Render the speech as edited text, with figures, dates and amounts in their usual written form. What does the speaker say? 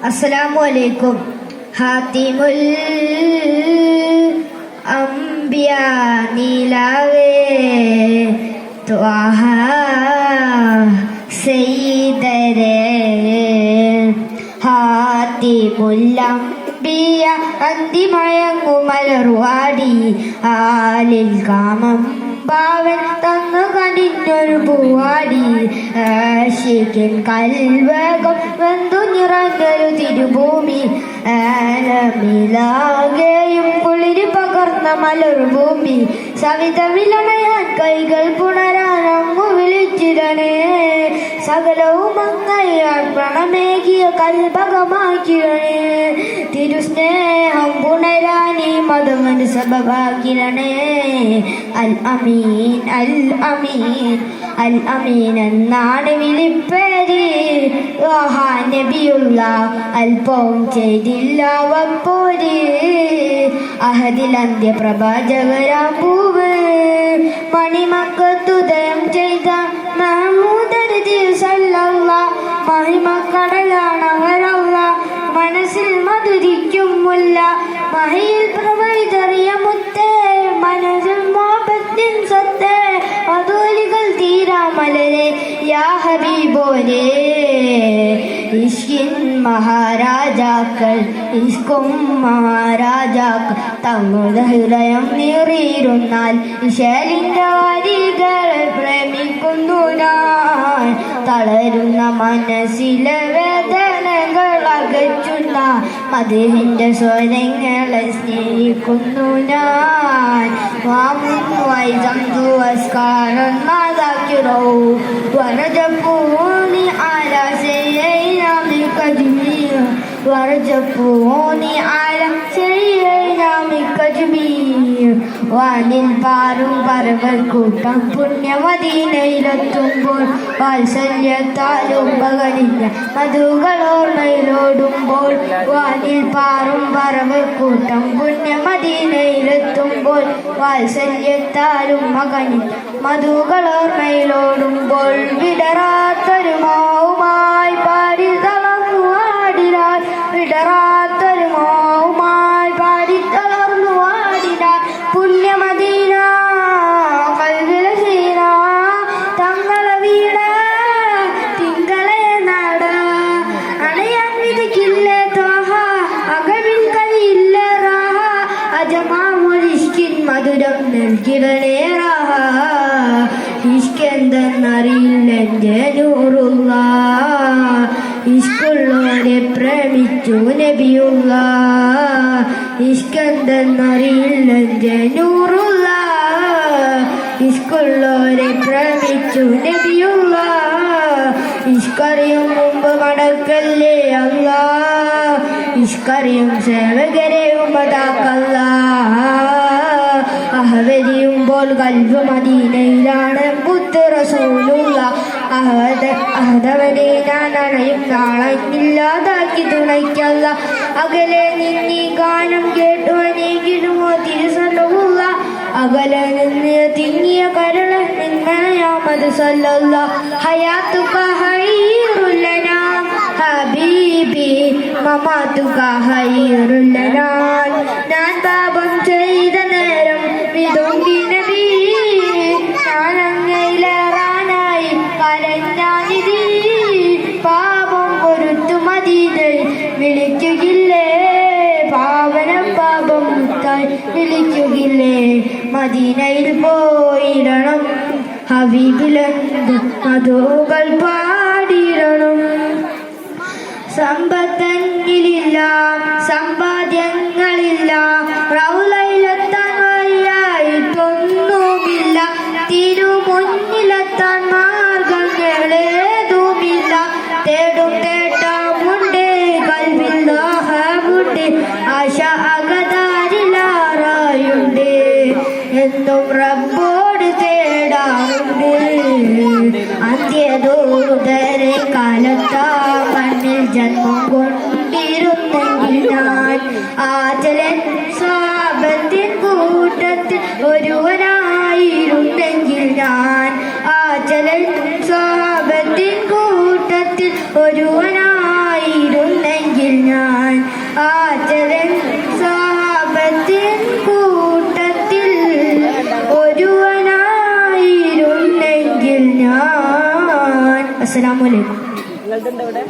അസ്സലാമു അലൈക്കും. ഹാത്തിമുൽ അംബിയ നീലാവേ ത്വാഹ സയ്യിദരേ ഹാത്തിമുൽ അംബിയ അന്തിമയങ്ങുമലർവാടി ആലിൽ കാമം പാവൻ തന്നു കടിഞ്ഞൊരു പൂവാടി ആശിക്കൻ കൽവകം വെന്തു നിറഞ്ഞൊരു തിരുഭൂമി ആലമിലാകെയും കുളിരി പകർന്ന മലർഭൂമി സവിതവിലണയാൻ കൈകൾ പുണരാൻ അങ്ങു വിളിച്ചിടണേ സകലവും അങ്ങയാൽ പ്രണമേകിയ കൽഭകമാക്കിടണേ തിരുസ്നേഹം പുണരാനീ മതമന് സബബാക്കിടണേ അൽ അമീൻ അൽ അമീൻ അൽ അമീൻ എന്നാണ് വിളിപ്പേര് നബിയുള്ള അല്പവും ചെയ്തില്ല വപ്പോര് അഹദിൽ അന്ത്യപ്രഭാജകരാം പൂവ് മണിമക്കത്തുദയം ചെയ്ത മഹിമക്കടലാണവരല്ല മനസ്സിൽ മധുരിക്കും മുല്ല മഹിയിൽ പ്രവൈതറിയ മുത്തേ മനസ്സിൽ മോഹത്തിൻ സത്തേ മധുരികൾ തീരാമലരെ യാ ഹബീബോരേ ഇഷ്കിൻ മഹാരാജാക്കൾ ഇഷ്കും മഹാരാജാക്കൾ തങ്ങളുടെ ഹൃദയം നീറിയിരുന്നാൽ ഇശലിന്റെ വാരികളെ പ്രേമിക്കുന്നു ഞാൻ തളരുന്ന മനസ്സിലെ വേദനകൾ അകറ്റുന്ന മധുവിന്റെ സ്വരങ്ങളെ സ്നേഹിക്കുന്നു ഞാൻ വാമുസ്കാരം മാതാക്കിറോ വരജപ്പൂണി ورجفوني على سيئنا من كجمير വാനിൽ പാറും പറവക്കൂട്ടം പുണ്യമദീനയിലെത്തുമ്പോൾ വാത്സല്യത്താലും പകലില്ല മധുകളോർമ്മയിലോടുമ്പോൾ വാനിൽ പാറും പറവക്കൂട്ടം പുണ്യമദീനയിലെത്തുമ്പോൾ വാത്സല്യത്താലും മകനിൽ മധുകളോർമ്മയിലോടുമ്പോൾ വിടരാത്തൊരു മാവുമായി പാടി തളർന്നു ആടിനാൻ വിടരാത്തൊരു മാവുമായി പാടി തളർന്നു ആടിനാൻ പുണ്യമദീന കൽവിലെ സീന തങ്ങളെ വീട് തിങ്കളെ നാട അണയാൻ വിധിക്കില്ലേ ത്വാഹ അകവിൽ കഴിയില്ലേ റാഹ അജമാമുരിഷ്കിൻ മധുരം നൽകിടണേ റാഹ ഇഷ്കെന്തെന്നറിയില്ലെന്റെ നൂറുള്ള ഇഷ്കുള്ളവരെ പ്രേമിച്ചു നബിയുള്ള ഇഷ്കെന്തെന്നറിയില്ലെന്റെ നൂറുള്ള ഇഷ്കുള്ളവരെ പ്രേമിച്ചു നബിയുള്ള ഇഷ്കറിയും മുമ്പ് മടക്കല്ലേ അല്ല ഇഷ്കറിയും സേവകരെ ഉമതാക്കല്ല അഹവരിയുമ്പോൾ കൽബ് മദീനയിലാണ് മുത്ത് റസൂലുള്ള അഹദവനെ ഞാൻ അണയും നാളെയില്ലാതാക്കി തുണയ്ക്കല്ല അകലെ നിന്നീ ഗാനം കേട്ടു അനേകിടുമോ തിരുസല്ല അകലെ നിന്ന് തിങ്ങിയ കരുള നിന്നയാമത് സല്ലല്ല ഹയാത്തുക ഹൈറുല്ലനാ ഹബീബി മമാതുക ഹൈറുല്ലനാ ഞാൻ പാപം ചെയ്ത നേരം വിതുമ്പി നബി ഞാൻ അങ്ങയിലേറാനായി കരഞ്ഞാനിധി പാപം പൊരുത്തു മദീനയിൽ വിളിക്കുകില്ലേ പാവന പാപം മുത്തായി വിളിക്കുകില്ലേ മദീനയിൽ പോയിടണം ഹബീബിലെന്ത് മധുകൾ പാടിയിടണം സമ്പത്തന്നിലില്ല സമ്പാദ്യങ്ങളില്ല റൗലയിലെത്താൻ വഴിയായിട്ടൊന്നുമില്ല തിരുമുന്നിലെത്താൻ മാർഗങ്ങളേതുമില്ല തേടും തേട്ടമുണ്ട് കൽവിൽ ദാഹമുണ്ട് ആശ അകതാരിലാറായുണ്ട് എന്നും റബ്ബോട് തേടാറുണ്ട് അന്ത്യദൂതരെ കാലത്താ മണ്ണിൽ ജന്മം കൊണ്ടിരുന്നെങ്കിൽ ഞാൻ ആചലൻ സ്വാപത്തിൻ കൂട്ടത്തിൽ ഒരുവനായിരുന്നെങ്കിൽ ഞാൻ ആചലൻ സ്വാപത്തിൻ കൂട്ടത്തിൽ ഒരുവനായിരുന്നെങ്കിൽ അസ്സലാമു അലൈക്കും. നിങ്ങളുടെ ഇവിടെ